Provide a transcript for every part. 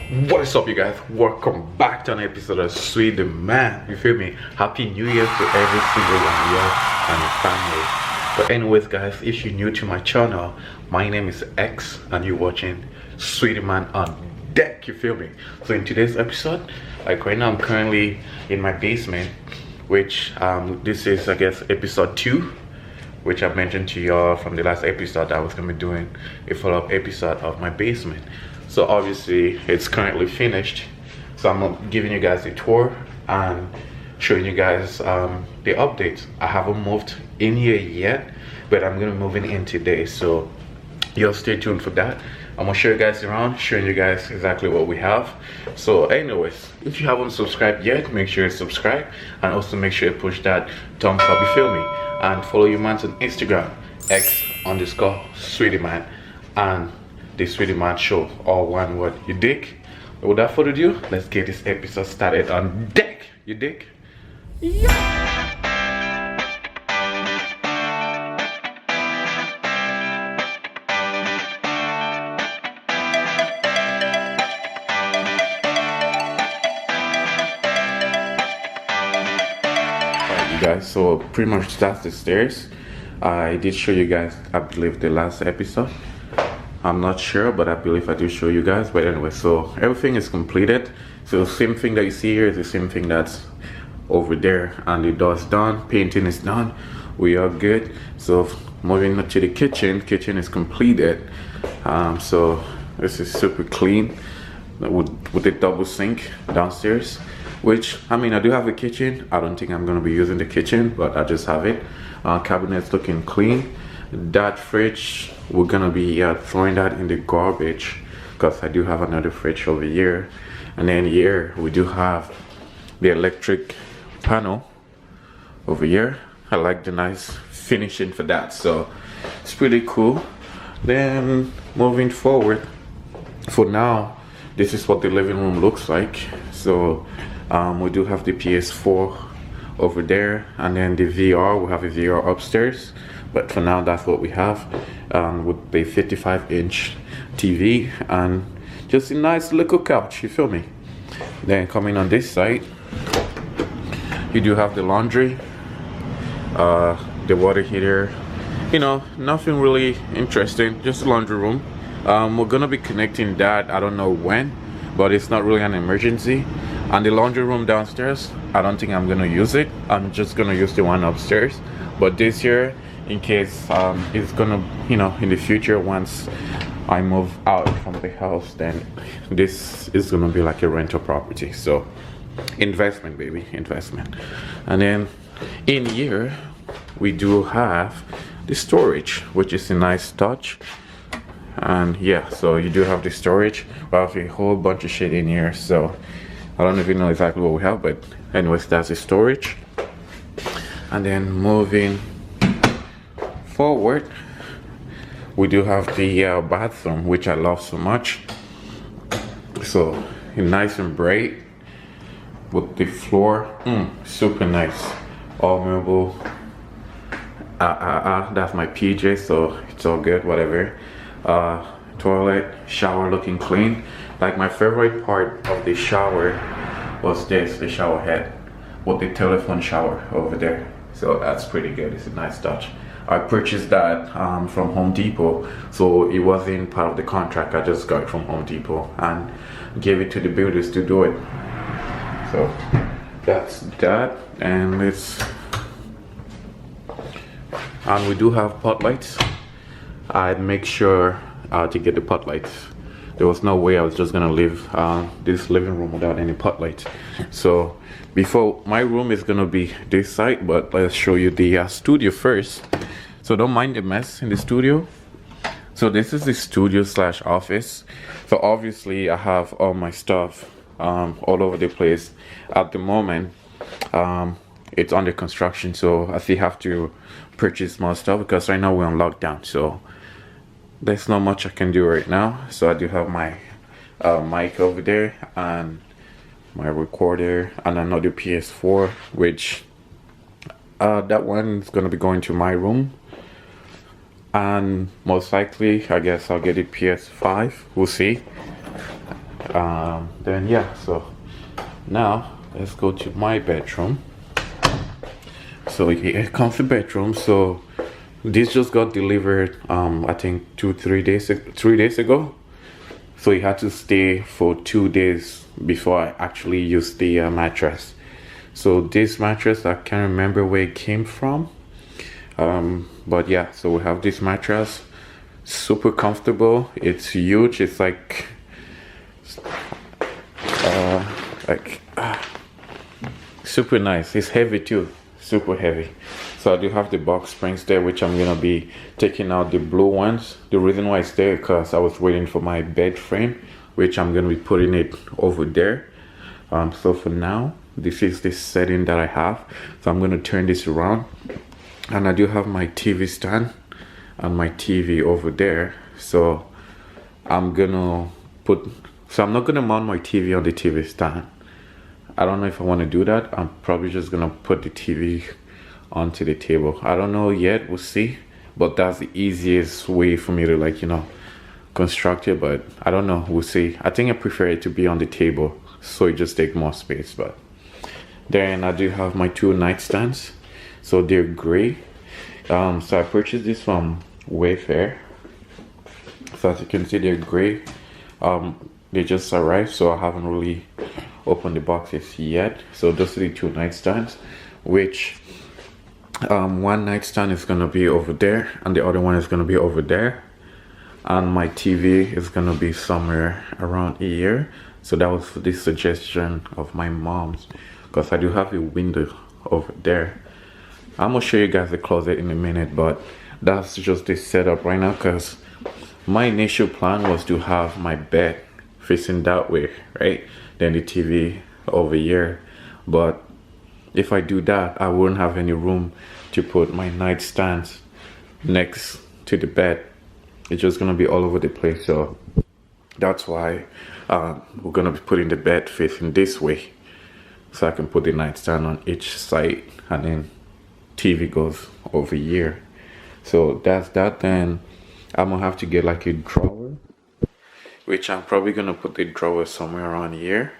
What is up, you guys? Welcome back to an episode of Sweeterman. You feel me? Happy New Year to every single one of you and your family. But anyways, guys, if you're new to my channel, my name is X and you're watching Sweeterman on deck. You feel me? So in today's episode, like right now, I'm currently in my basement, which this is, I guess, episode 2, which I mentioned to y'all from the last episode that I was gonna be doing a follow-up episode of my basement. So obviously it's currently finished, so I'm giving you guys a tour and showing you guys the updates. I haven't moved in here yet, but I'm gonna move in today, so y'all stay tuned for that. I'm gonna show you guys around, showing you guys exactly what we have. So anyways, if you haven't subscribed yet, make sure you subscribe and also make sure you push that thumbs up, you feel me, and follow your man on Instagram, X_Sweeterman, and the Sweeterman Show, all one word. You dig? But without further ado, let's get this episode started on deck. You dig? Yeah. Alright, you guys, so pretty much that's the stairs. I did show you guys, I believe, the last episode. I'm not sure, but I believe I did show you guys. But anyway, so everything is completed. So the same thing that you see here is the same thing that's over there, and the door's done, painting is done, we are good. So moving to the kitchen is completed. So this is super clean with a double sink downstairs, which, I mean, I do have a kitchen. I don't think I'm gonna be using the kitchen, but I just have it. Cabinet's looking clean. That fridge, we're gonna be throwing that in the garbage because I do have another fridge over here. And then here we do have the electric panel over here. I like the nice finishing for that, so it's pretty cool. Then moving forward, for now, this is what the living room looks like. So we do have the PS4 over there, and then the VR, we have a VR upstairs, but for now that's what we have, with the 55-inch TV and just a nice little couch, you feel me. Then coming on this side, you do have the laundry, the water heater, you know, nothing really interesting, just a laundry room. We're gonna be connecting that, I don't know when, but it's not really an emergency. And the laundry room downstairs, I don't think I'm gonna use it. I'm just gonna use the one upstairs. But this year, in case it's gonna, you know, in the future, once I move out from the house, then this is gonna be like a rental property. So investment, baby, investment. And then in here we do have the storage, which is a nice touch. And yeah, so you do have the storage. We have a whole bunch of shit in here, so I don't even know exactly what we have, but anyways, that's the storage. And then moving forward, we do have the bathroom, which I love so much. So nice and bright with the floor, super nice, all marble. That's my PJ, so it's all good, whatever. Toilet, shower looking clean. Like, my favorite part of the shower was this, the shower head with the telephone shower over there. So that's pretty good. It's a nice touch. I purchased that from Home Depot, so it wasn't part of the contract. I just got it from Home Depot and gave it to the builders to do it. So that's that. And we do have pot lights. I'd make sure to get the pot lights. There was no way I was just gonna leave this living room without any pot lights. So before, my room is gonna be this side, but let's show you the studio first. So don't mind the mess in the studio. So this is the studio slash office. So obviously I have all my stuff all over the place at the moment. It's under construction, so I still have to purchase more stuff because right now we're on lockdown, so there's not much I can do right now. So I do have my mic over there and my recorder and another PS4, which that one is gonna be going to my room. And most likely, I guess I'll get a PS5. We'll see. Then yeah, so now let's go to my bedroom. So here comes the bedroom. So this just got delivered I think 3 days ago. So he had to stay for 2 days before I actually used the mattress. So this mattress, I can't remember where it came from. But yeah, so we have this mattress, super comfortable. It's huge. It's like super nice. It's heavy too, super heavy. So I do have the box springs there, which I'm gonna be taking out the blue ones. The reason why it's there because I was waiting for my bed frame, which I'm gonna be putting it over there. So for now, this is the setting that I have. So I'm gonna turn this around, and I do have my TV stand and my TV over there. So I'm not gonna mount my TV on the TV stand. I don't know if I want to do that. I'm probably just gonna put the TV onto the table. I don't know yet, we'll see. But that's the easiest way for me to, like, construct it. But I don't know, we'll see. I think I prefer it to be on the table, so it just takes more space. But then I do have my 2 nightstands. So they're gray. So I purchased this from Wayfair. So as you can see, they're gray. They just arrived, so I haven't really opened the boxes yet. So those are the 2 nightstands, which one nightstand is gonna be over there and the other one is gonna be over there, and my TV is gonna be somewhere around here. So that was the suggestion of my mom's, because I do have a window over there. I'm gonna show you guys the closet in a minute, but that's just the setup right now, because my initial plan was to have my bed facing that way, right? Then the TV over here. But if I do that, I wouldn't have any room to put my nightstands next to the bed. It's just gonna be all over the place. So that's why we're gonna be putting the bed facing this way, so I can put the nightstand on each side, and then TV goes over here. So that's that. Then I'm gonna have to get like a drawer, which I'm probably gonna put the drawer somewhere around here.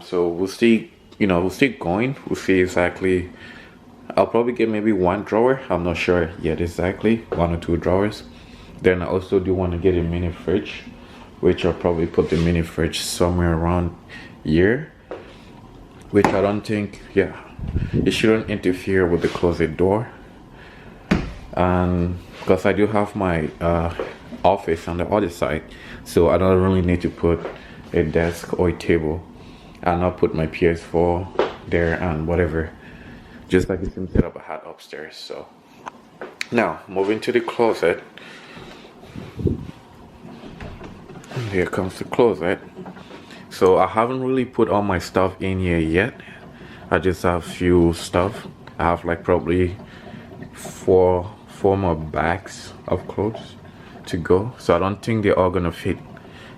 So we'll see, we'll see going. We'll see exactly. I'll probably get maybe 1 drawer. I'm not sure yet exactly, 1 or 2 drawers. Then I also do want to get a mini fridge, which I'll probably put the mini fridge somewhere around here, which I don't think, it shouldn't interfere with the closet door. And because I do have my office on the other side, so I don't really need to put a desk or a table, and I'll put my PS4 there and whatever, just like the same setup I had upstairs. So now moving to the closet. Here comes the closet. So I haven't really put all my stuff in here yet. I just have few stuff. I have like probably four more bags of clothes to go. So I don't think they're all gonna fit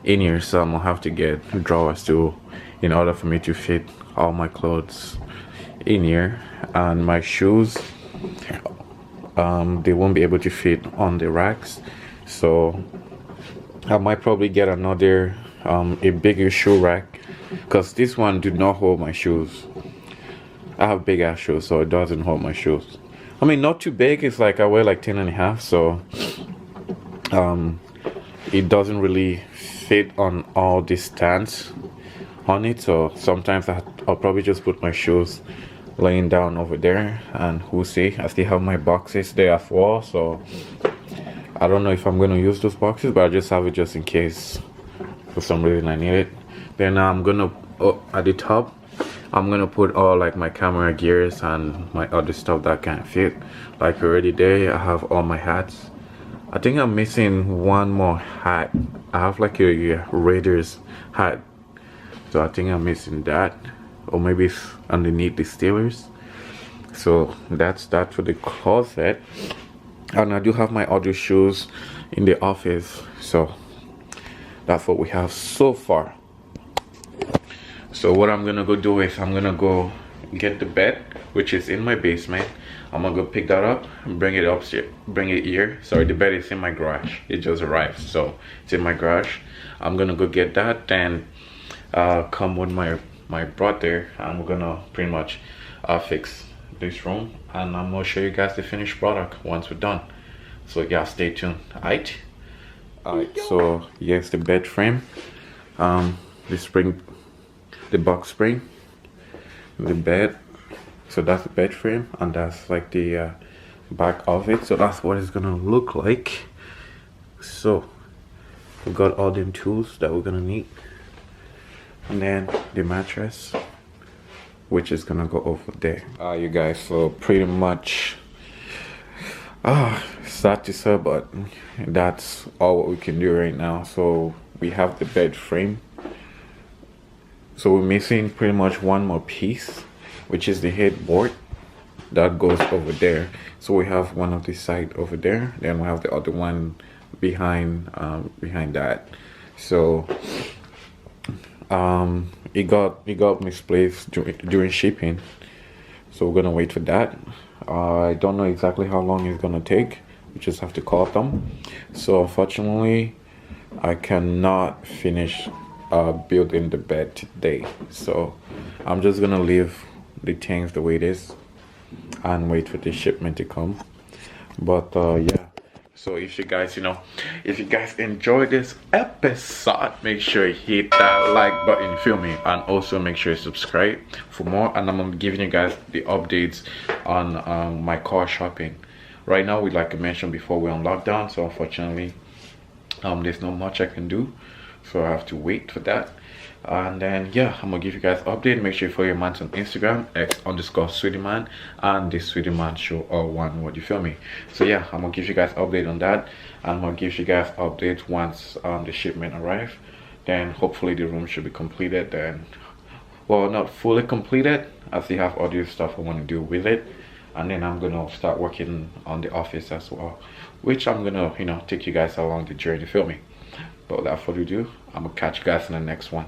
in here. So I'm gonna have to get drawers too, in order for me to fit all my clothes in here. And my shoes, they won't be able to fit on the racks. So I might probably get another a bigger shoe rack, because this one did not hold my shoes. I have big ass shoes, so it doesn't hold my shoes. I mean, not too big. It's like I wear like 10.5, so it doesn't really fit on all the stands on it. So sometimes I'll probably just put my shoes laying down over there, and we'll see. I still have my boxes there as well, so I don't know if I'm gonna use those boxes, but I just have it just in case for some reason I need it. Then I'm gonna at the top, I'm gonna put all like my camera gears and my other stuff that can't fit. Like already there, I have all my hats. I think I'm missing one more hat. I have like a Raiders hat, so I think I'm missing that, or maybe it's underneath the Steelers. So that's that for the closet. And I do have my other shoes in the office. So that's what we have so far. So what I'm gonna go do is I'm gonna go get the bed which is in my basement. I'm gonna go pick that up and bring it upstairs, bring it here. Sorry, the bed is in my garage. It just arrived, so it's in my garage. I'm gonna go get that, then come with my brother, and we're gonna pretty much fix this room, and I'm gonna show you guys the finished product once we're done. So yeah, stay tuned. Alright, so here's the bed frame, the spring, the box spring, the bed. So that's the bed frame, and that's like the back of it. So that's what it's gonna look like. So we got all them tools that we're gonna need, and then the mattress, which is gonna go over there. You guys, so pretty much sad to say, but that's all what we can do right now. So we have the bed frame, so we're missing pretty much one more piece, which is the headboard that goes over there. So we have one of the side over there, then we have the other one behind that. So it got misplaced during shipping, so we're gonna wait for that. I don't know exactly how long it's gonna take. We just have to call them. So unfortunately, I cannot finish building the bed today, so I'm just gonna leave the things the way it is and wait for the shipment to come. But yeah, so if you guys enjoyed this episode, make sure you hit that like button, you feel me, and also make sure you subscribe for more. And I'm gonna be giving you guys the updates on my car shopping. Right now, like I mentioned before, we're on lockdown, so unfortunately there's not much I can do, so I have to wait for that. And then yeah, I'm gonna give you guys an update. Make sure you follow your man on Instagram, x_Sweeterman, and the Sweeterman show, all one word, you feel me. So yeah, I'm gonna give you guys an update on that, and I'm gonna give you guys updates once the shipment arrive. Then hopefully the room should be completed, then, well, not fully completed, I still have other stuff I want to do with it. And then I'm gonna start working on the office as well, which I'm gonna take you guys along the journey, feel me. But without further ado, I'm gonna catch you guys in the next one.